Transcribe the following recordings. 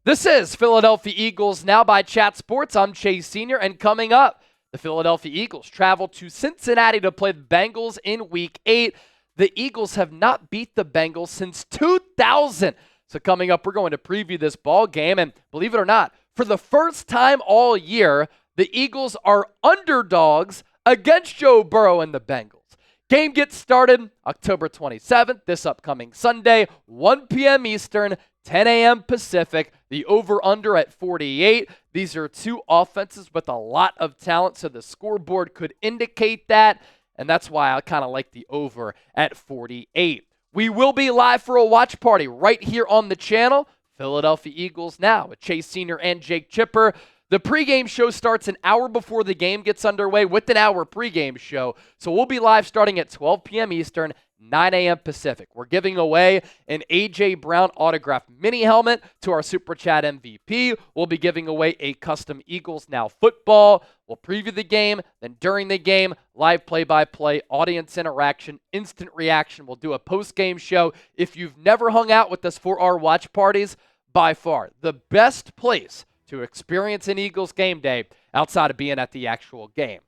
This is Philadelphia Eagles Now by Chat Sports. I'm Chase Sr. And coming up, the Philadelphia Eagles travel to Cincinnati to play the Bengals in Week 8. The Eagles have not beat the Bengals since 2000. So coming up, we're going to preview this ball game. And believe it or not, for the first time all year, the Eagles are underdogs against Joe Burrow and the Bengals. Game gets started October 27th, this upcoming Sunday, 1 p.m. Eastern, 10 a.m. Pacific, the over-under at 48. These are two offenses with a lot of talent, so the scoreboard could indicate that, and that's why I kind of like the over at 48. We will be live for a watch party right here on the channel, Philadelphia Eagles Now, with Chase Sr. and Jake Chipper. The pregame show starts an hour before the game gets underway with an hour pregame show, so we'll be live starting at 12 p.m. Eastern, 9 a.m. Pacific. We're giving away an A.J. Brown autographed mini helmet to our Super Chat MVP. We'll be giving away a custom Eagles Now football. We'll preview the game, then during the game, live play-by-play, audience interaction, instant reaction. We'll do a post-game show. If you've never hung out with us for our watch parties, by far the best place to experience an Eagles game day outside of being at the actual game.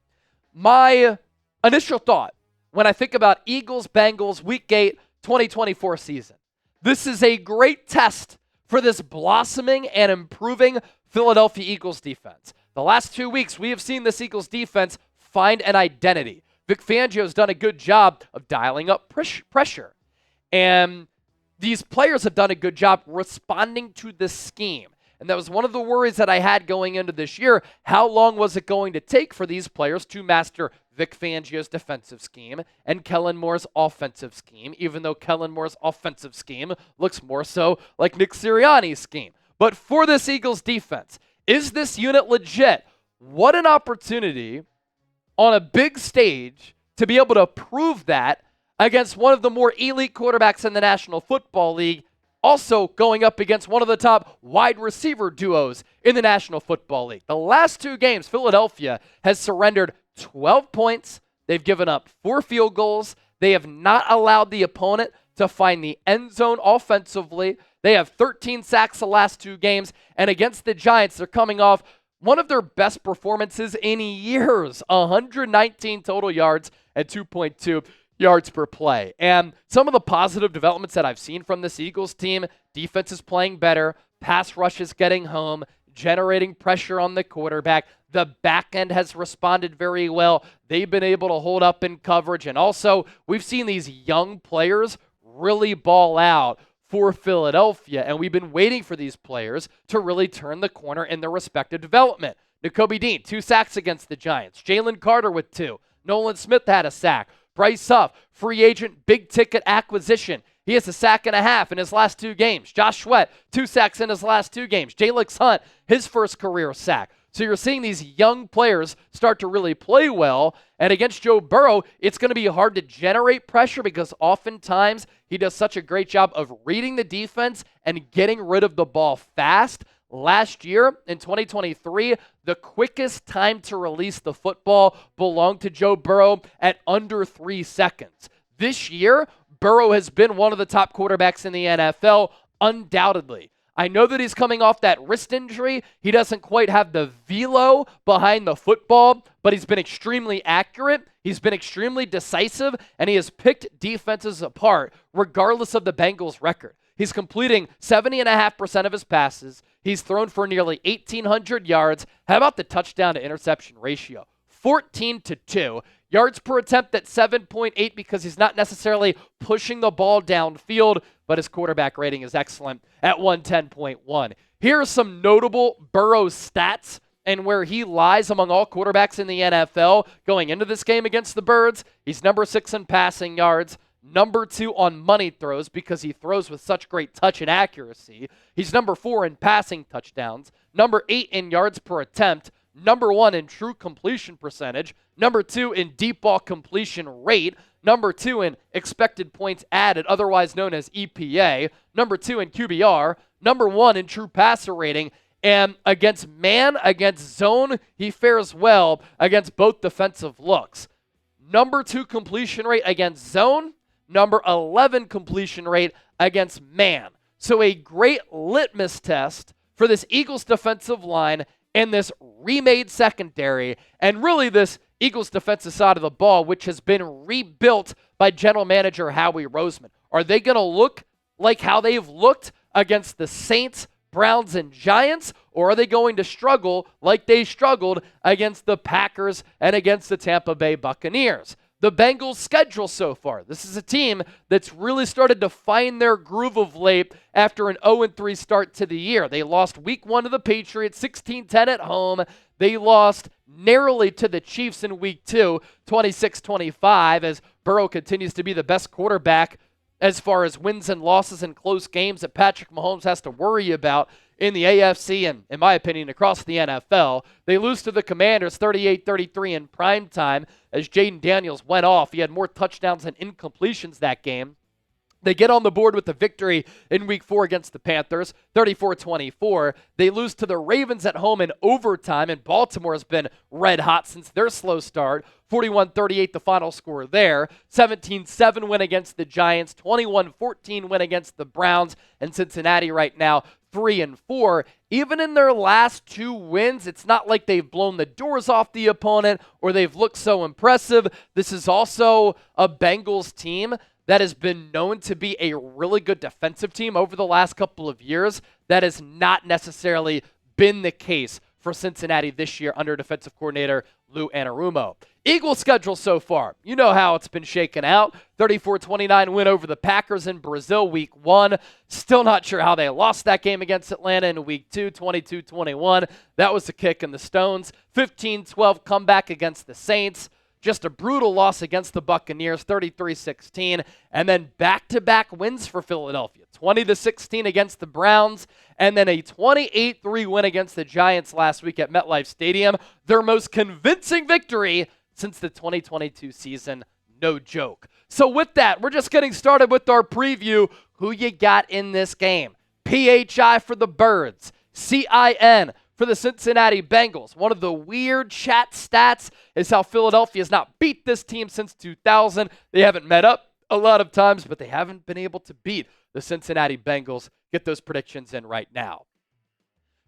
My initial thought when I think about Eagles-Bengals Week 8 2024 season, this is a great test for this blossoming and improving Philadelphia Eagles defense. The last 2 weeks, we have seen this Eagles defense find an identity. Vic Fangio's done a good job of dialing up pressure. And these players have done a good job responding to the scheme. And that was one of the worries that I had going into this year. How long was it going to take for these players to master Vic Fangio's defensive scheme and Kellen Moore's offensive scheme, even though Kellen Moore's offensive scheme looks more so like Nick Sirianni's scheme. But for this Eagles defense, is this unit legit? What an opportunity on a big stage to be able to prove that against one of the more elite quarterbacks in the National Football League, also going up against one of the top wide receiver duos in the National Football League. The last 2 games, Philadelphia has surrendered 12 points. They've given up 4 field goals. They have not allowed the opponent to find the end zone offensively. They have 13 sacks the last 2 games. And against the Giants, they're coming off one of their best performances in years, 119 total yards and 2.2 yards per play. And some of the positive developments that I've seen from this Eagles team, defense is playing better, pass rush is getting home, generating pressure on the quarterback. The back end has responded very well. They've been able to hold up in coverage. And also, we've seen these young players really ball out for Philadelphia. And we've been waiting for these players to really turn the corner in their respective development. Nakobe Dean, 2 sacks against the Giants. Jalen Carter with 2. Nolan Smith had a sack. Bryce Huff, free agent, big-ticket acquisition. He has a sack and a half in his last 2 games. Josh Sweat, 2 sacks in his last 2 games. Jalix Hunt, his first career sack. So you're seeing these young players start to really play well. And against Joe Burrow, it's going to be hard to generate pressure because oftentimes he does such a great job of reading the defense and getting rid of the ball fast. Last year, in 2023, the quickest time to release the football belonged to Joe Burrow at under 3 seconds. This year, Burrow has been one of the top quarterbacks in the NFL, undoubtedly. I know that he's coming off that wrist injury. He doesn't quite have the velo behind the football, but he's been extremely accurate. He's been extremely decisive, and he has picked defenses apart regardless of the Bengals' record. He's completing 70.5% of his passes. He's thrown for nearly 1,800 yards. How about the touchdown to interception ratio? 14-2. Yards per attempt at 7.8 because he's not necessarily pushing the ball downfield, but his quarterback rating is excellent at 110.1. Here are some notable Burrow stats and where he lies among all quarterbacks in the NFL going into this game against the Birds. He's number 6 in passing yards, number 2 on money throws because he throws with such great touch and accuracy. He's number 4 in passing touchdowns, number 8 in yards per attempt, number 1 in true completion percentage, number 2 in deep ball completion rate, number 2 in expected points added, otherwise known as EPA, number 2 in QBR, number 1 in true passer rating, and against man, against zone, he fares well against both defensive looks. Number 2 completion rate against zone, number 11 completion rate against man. So a great litmus test for this Eagles defensive line and this remade secondary, and really this Eagles defensive side of the ball, which has been rebuilt by general manager Howie Roseman? Are they going to look like how they've looked against the Saints, Browns, and Giants, or are they going to struggle like they struggled against the Packers and against the Tampa Bay Buccaneers? The Bengals' schedule so far. This is a team that's really started to find their groove of late after an 0-3 start to the year. They lost week 1 to the Patriots, 16-10 at home. They lost narrowly to the Chiefs in week 2, 26-25, as Burrow continues to be the best quarterback as far as wins and losses in close games that Patrick Mahomes has to worry about in the AFC and, in my opinion, across the NFL. They lose to the Commanders 38-33 in primetime as Jaden Daniels went off. He had more touchdowns than incompletions that game. They get on the board with the victory in week 4 against the Panthers, 34-24. They lose to the Ravens at home in overtime, and Baltimore has been red hot since their slow start. 41-38 the final score there. 17-7 win against the Giants, 21-14 win against the Browns, and Cincinnati right now 3-4. Even in their last 2 wins, it's not like they've blown the doors off the opponent or they've looked so impressive. This is also a Bengals team that has been known to be a really good defensive team over the last couple of years. That has not necessarily been the case for Cincinnati this year under defensive coordinator Lou Anarumo. Eagles' schedule so far, you know how it's been shaken out. 34-29 win over the Packers in Brazil week 1. Still not sure how they lost that game against Atlanta in week 2, 22-21. That was a kick in the stones. 15-12 comeback against the Saints. Just a brutal loss against the Buccaneers, 33-16, and then back-to-back wins for Philadelphia, 20-16 against the Browns, and then a 28-3 win against the Giants last week at MetLife Stadium, their most convincing victory since the 2022 season, no joke. So with that, we're just getting started with our preview. Who you got in this game? PHI for the Birds, CIN for the Cincinnati Bengals. One of the weird chat stats is how Philadelphia has not beat this team since 2000. They haven't met up a lot of times, but they haven't been able to beat the Cincinnati Bengals. Get those predictions in right now.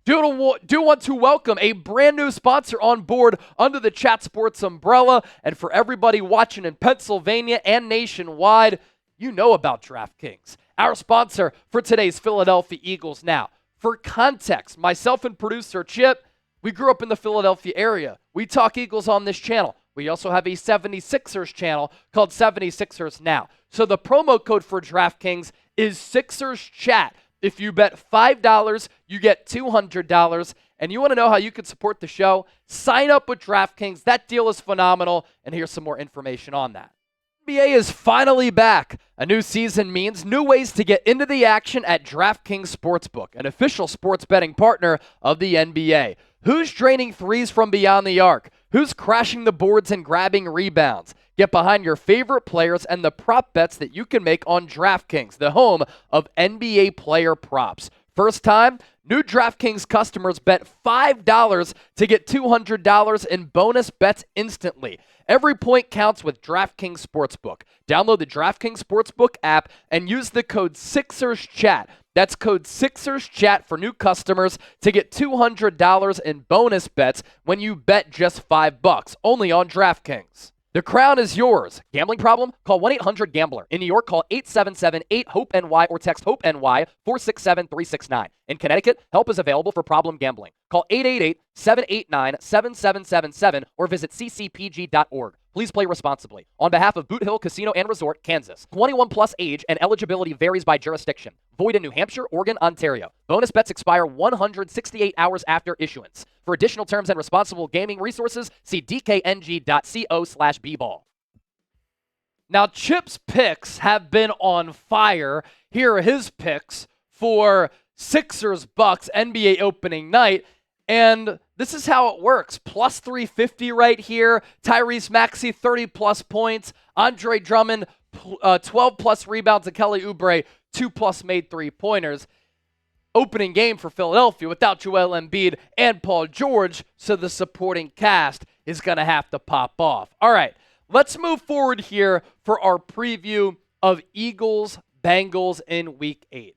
Do want to welcome a brand new sponsor on board under the Chat Sports umbrella. And for everybody watching in Pennsylvania and nationwide, you know about DraftKings, our sponsor for today's Philadelphia Eagles. Now, for context, myself and producer Chip, we grew up in the Philadelphia area. We talk Eagles on this channel. We also have a 76ers channel called 76ers Now. So the promo code for DraftKings is Sixers Chat. If you bet $5, you get $200. And you want to know how you can support the show? Sign up with DraftKings. That deal is phenomenal. And here's some more information on that. NBA is finally back. A new season means new ways to get into the action at DraftKings Sportsbook, an official sports betting partner of the NBA. Who's draining threes from beyond the arc? Who's crashing the boards and grabbing rebounds? Get behind your favorite players and the prop bets that you can make on DraftKings, the home of NBA player props. First time, new DraftKings customers bet $5 to get $200 in bonus bets instantly. Every point counts with DraftKings Sportsbook. Download the DraftKings Sportsbook app and use the code SixersChat. That's code SixersChat for new customers to get $200 in bonus bets when you bet just $5, only on DraftKings. The crown is yours. Gambling problem? Call 1-800-GAMBLER. In New York, call 877-8-HOPE-NY or text HOPE-NY 467-369. In Connecticut, help is available for problem gambling. Call 888-789-7777 or visit ccpg.org. Please play responsibly. On behalf of Boot Hill Casino and Resort, Kansas. 21 plus age and eligibility varies by jurisdiction. Void in New Hampshire, Oregon, Ontario. Bonus bets expire 168 hours after issuance. For additional terms and responsible gaming resources, see dkng.co/bball. Now, Chip's picks have been on fire. Here are his picks for Sixers Bucks NBA opening night. And this is how it works. Plus 350 right here. Tyrese Maxey, 30-plus points. Andre Drummond, 12-plus rebounds. And Kelly Oubre, 2-plus made three-pointers. Opening game for Philadelphia without Joel Embiid and Paul George, so the supporting cast is going to have to pop off. All right, let's move forward here for our preview of Eagles-Bengals in Week 8.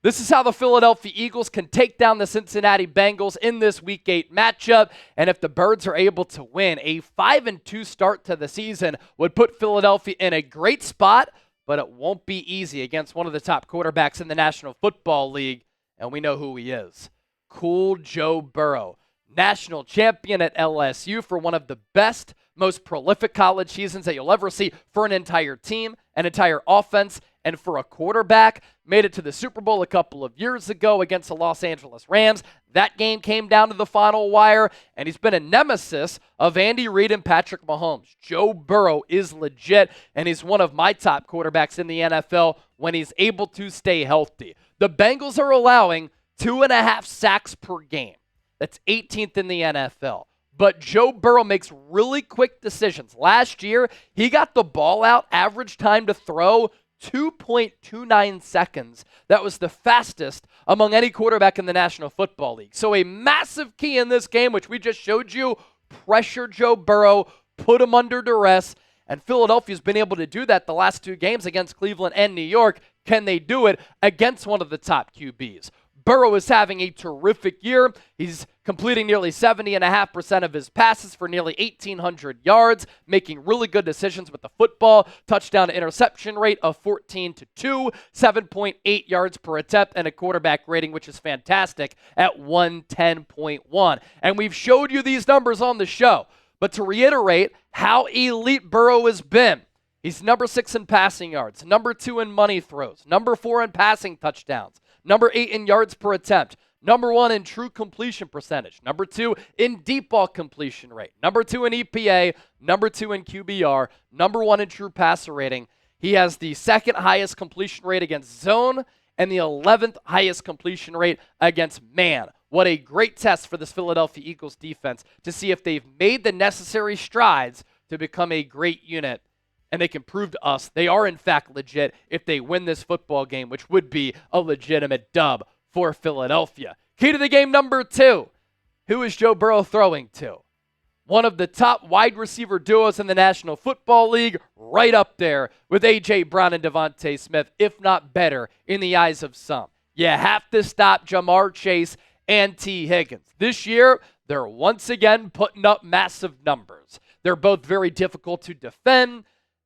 This is how the Philadelphia Eagles can take down the Cincinnati Bengals in this Week 8 matchup. And if the Birds are able to win, a 5-2 start to the season would put Philadelphia in a great spot, but it won't be easy against one of the top quarterbacks in the National Football League, and we know who he is. Cool Joe Burrow, national champion at LSU for one of the best, most prolific college seasons that you'll ever see for an entire team, an entire offense, and for a quarterback. Made it to the Super Bowl a couple of years ago against the Los Angeles Rams. That game came down to the final wire, and he's been a nemesis of Andy Reid and Patrick Mahomes. Joe Burrow is legit, and he's one of my top quarterbacks in the NFL when he's able to stay healthy. The Bengals are allowing 2.5 sacks per game. That's 18th in the NFL. But Joe Burrow makes really quick decisions. Last year, he got the ball out, average time to throw 2.29 seconds. That was the fastest among any quarterback in the National Football League. So a massive key in this game, which we just showed you, pressure Joe Burrow, put him under duress, and Philadelphia's been able to do that the last 2 games against Cleveland and New York. Can they do it against one of the top QBs? Burrow is having a terrific year. He's completing nearly 70.5% of his passes for nearly 1,800 yards, making really good decisions with the football. Touchdown to interception rate of 14-2, 7.8 yards per attempt, and a quarterback rating, which is fantastic, at 110.1. And we've showed you these numbers on the show. But to reiterate how elite Burrow has been, he's number 6 in passing yards, number 2 in money throws, number 4 in passing touchdowns, number 8 in yards per attempt, number 1 in true completion percentage, number 2 in deep ball completion rate, number 2 in EPA, number 2 in QBR, number 1 in true passer rating. He has the 2nd highest completion rate against zone and the 11th highest completion rate against man. What a great test for this Philadelphia Eagles defense to see if they've made the necessary strides to become a great unit. And they can prove to us they are, in fact, legit if they win this football game, which would be a legitimate dub for Philadelphia. Key to the game number 2. Who is Joe Burrow throwing to? One of the top wide receiver duos in the National Football League, right up there with A.J. Brown and Devontae Smith, if not better in the eyes of some. You have to stop Jamar Chase and T. Higgins. This year, they're once again putting up massive numbers. They're both very difficult to defend.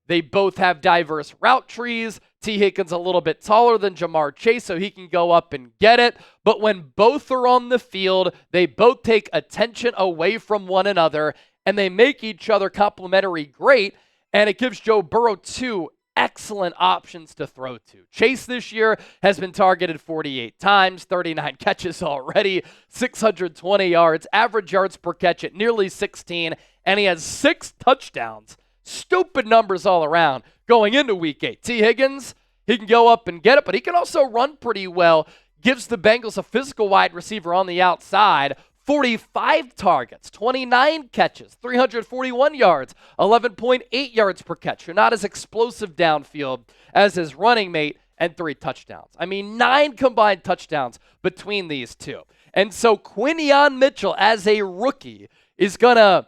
They both have diverse route trees. T. Higgins a little bit taller than Jamar Chase, so he can go up and get it. But when both are on the field, they both take attention away from one another, and they make each other complementary great, and it gives Joe Burrow 2 excellent options to throw to. Chase this year has been targeted 48 times, 39 catches already, 620 yards, average yards per catch at nearly 16, and he has 6 touchdowns. Stupid numbers all around going into Week 8. T. Higgins, he can go up and get it, but he can also run pretty well. Gives the Bengals a physical wide receiver on the outside. 45 targets, 29 catches, 341 yards, 11.8 yards per catch. You're not as explosive downfield as his running mate, and 3 touchdowns. I mean, 9 combined touchdowns between these two. And so Quinyon Mitchell, as a rookie, is going to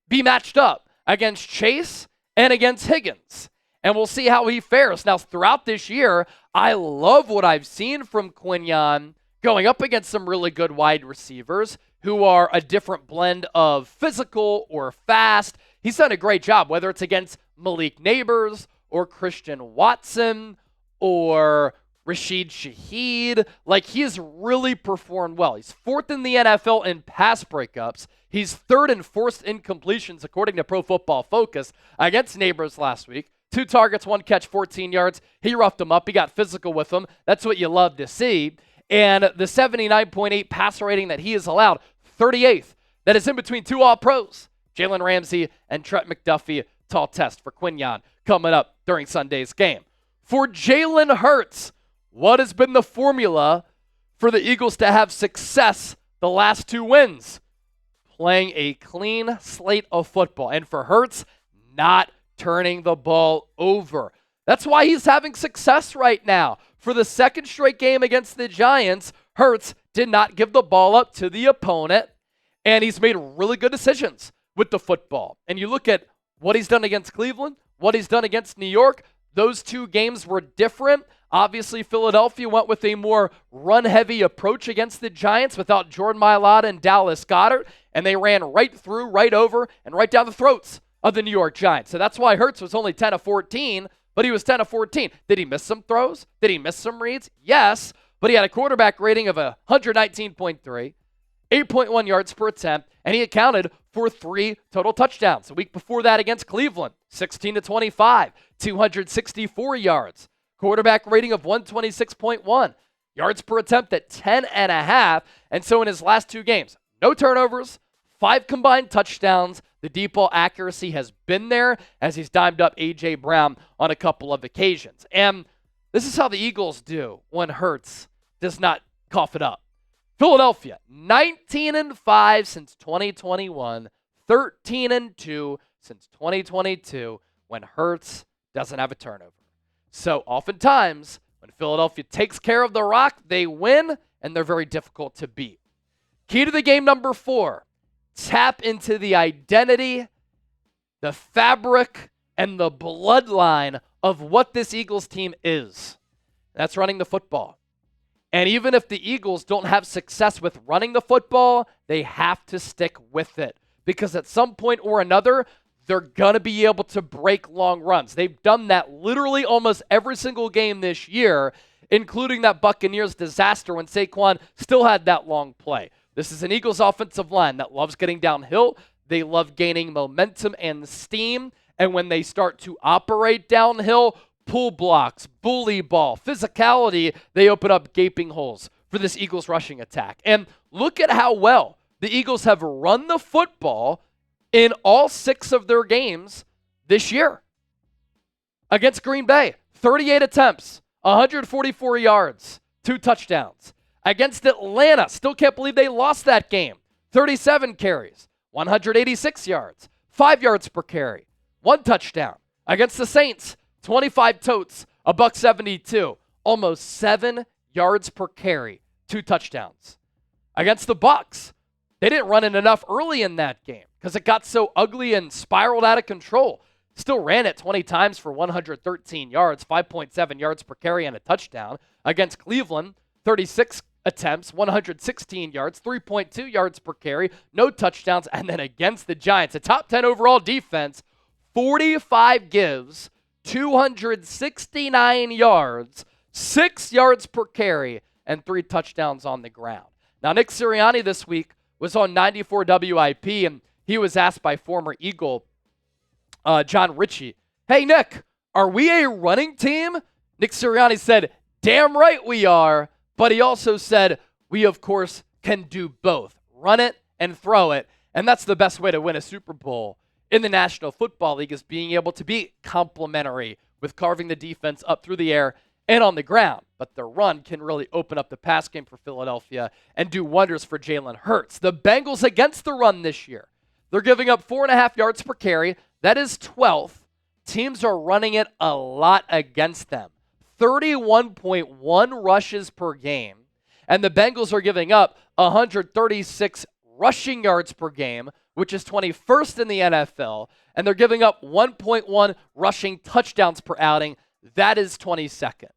be matched up against Chase and against Higgins. And we'll see how he fares. Now, throughout this year, I love what I've seen from Quinyon going up against some really good wide receivers who are a different blend of physical or fast. He's done a great job, whether it's against Malik Neighbors or Christian Watson or Rashid Shaheed. Like, he has really performed well. He's 4th in the NFL in pass breakups. He's 3rd and 4th in completions, according to Pro Football Focus, against Neighbors last week. 2 targets, 1 catch, 14 yards. He roughed him up. He got physical with him. That's what you love to see. And the 79.8 passer rating that he has allowed, 38th. That is in between 2 All-Pros, Jalen Ramsey and Trent McDuffie. Tall test for Quinyon coming up during Sunday's game. For Jalen Hurts, what has been the formula for the Eagles to have success the last 2 wins? Playing a clean slate of football. And for Hurts, not turning the ball over. That's why he's having success right now. For the 2nd straight game against the Giants, Hurts did not give the ball up to the opponent, and he's made really good decisions with the football. And you look at what he's done against Cleveland, what he's done against New York, those 2 games were different. Obviously, Philadelphia went with a more run-heavy approach against the Giants without Jordan Mailata and Dallas Goedert, and they ran right through, right over, and right down the throats of the New York Giants. So that's why Hurts was only 10 of 14, but he was 10 of 14. Did he miss some throws? Did he miss some reads? Yes, but he had a quarterback rating of 119.3, 8.1 yards per attempt, and he accounted for 3 total touchdowns. The week before that against Cleveland, 16 to 25, 264 yards. Quarterback rating of 126.1, yards per attempt at 10.5. And so in his last 2 games, no turnovers, 5 combined touchdowns. The deep ball accuracy has been there as he's dimed up A.J. Brown on a couple of occasions. And this is how the Eagles do when Hurts does not cough it up. Philadelphia, 19-5 since 2021, 13-2 since 2022 when Hurts doesn't have a turnover. So oftentimes, when Philadelphia takes care of the rock, they win, and they're very difficult to beat. Key to the game number 4, tap into the identity, the fabric, and the bloodline of what this Eagles team is. That's running the football. And even if the Eagles don't have success with running the football, they have to stick with it. Because at some point or another, they're going to be able to break long runs. They've done that literally almost every single game this year, including that Buccaneers disaster when Saquon still had that long play. This is an Eagles offensive line that loves getting downhill. They love gaining momentum and steam. And when they start to operate downhill, pull blocks, bully ball, physicality, they open up gaping holes for this Eagles rushing attack. And look at how well the Eagles have run the football in all 6 of their games this year. Against Green Bay, 38 attempts, 144 yards, 2 touchdowns. Against Atlanta, still can't believe they lost that game. 37 carries, 186 yards, 5 yards per carry, 1 touchdown. Against the Saints, 25 totes, $172, almost 7 yards per carry, 2 touchdowns. Against the Bucs, they didn't run it enough early in that game because it got so ugly and spiraled out of control. Still ran it 20 times for 113 yards, 5.7 yards per carry and a touchdown. Against Cleveland, 36 attempts, 116 yards, 3.2 yards per carry, no touchdowns. And then against the Giants, a top 10 overall defense, 45 gives, 269 yards, 6 yards per carry, and 3 touchdowns on the ground. Now, Nick Sirianni this week was on 94 WIP, and he was asked by former Eagle John Ritchie, "Hey, Nick, are we a running team?" Nick Sirianni said, "Damn right we are," but he also said, "We, of course, can do both, run it and throw it," and that's the best way to win a Super Bowl in the National Football League is being able to be complementary with carving the defense up through the air and on the ground. But the run can really open up the pass game for Philadelphia and do wonders for Jalen Hurts. The Bengals against the run this year, they're giving up 4.5 yards per carry. That is 12th. Teams are running it a lot against them. 31.1 rushes per game. And the Bengals are giving up 136 rushing yards per game, which is 21st in the NFL. And they're giving up 1.1 rushing touchdowns per outing. That is 22nd.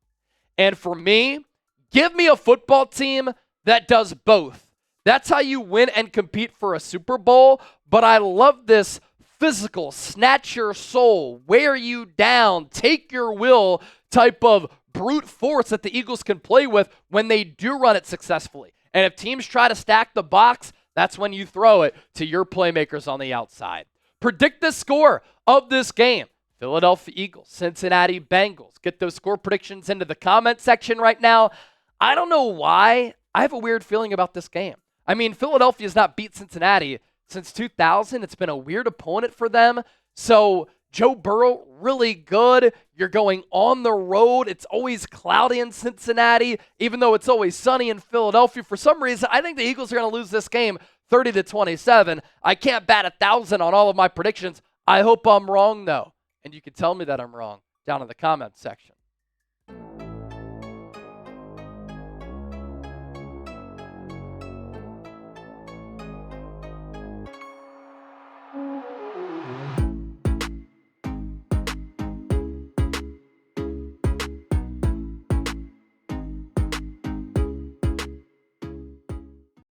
And for me, give me a football team that does both. That's how you win and compete for a Super Bowl. But I love this physical, snatch your soul, wear you down, take your will type of brute force that the Eagles can play with when they do run it successfully. And if teams try to stack the box, that's when you throw it to your playmakers on the outside. Predict the score of this game. Philadelphia Eagles, Cincinnati Bengals. Get those score predictions into the comment section right now. I don't know why. I have a weird feeling about this game. I mean, Philadelphia's not beat Cincinnati since 2000. It's been a weird opponent for them. So Joe Burrow, really good. You're going on the road. It's always cloudy in Cincinnati, even though it's always sunny in Philadelphia. For some reason, I think the Eagles are going to lose this game 30-27. I can't bat 1,000 on all of my predictions. I hope I'm wrong, though. And you can tell me that I'm wrong down in the comments section.